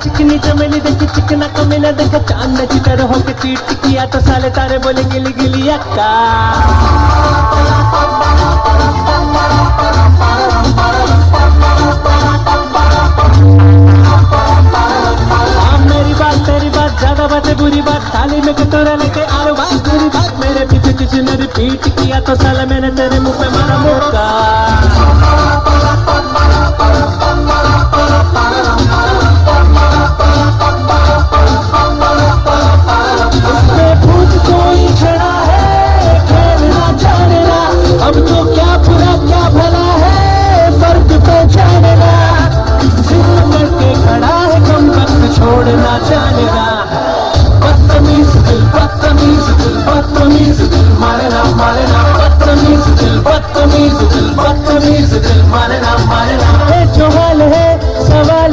चिकनी चमेली देखी चिकना कमीना देखा चांद की तरह होके चीट किया तो साले तारे बोले गिली गिली अक्का। मेरी बात तेरी बात ज्यादा बातें बुरी बात थाली में कटोरा लेके आलू बात बुरी बात मेरे पीछे किसी ने रिपीट किया तो साले मैंने तेरे मुंह पे मारा मुक्का। अब तो क्या बुरा क्या भला है फर्क पहचानना जिद करके खड़ा है कम वक्त छोड़ना जानना। बदतमीज दिल बदतमीज दिल बदतमीज दिल मारना मारना बदतमीज दिल बदतमीज दिल बदतमीज दिल मारना मारना। है जो हाल है सवाल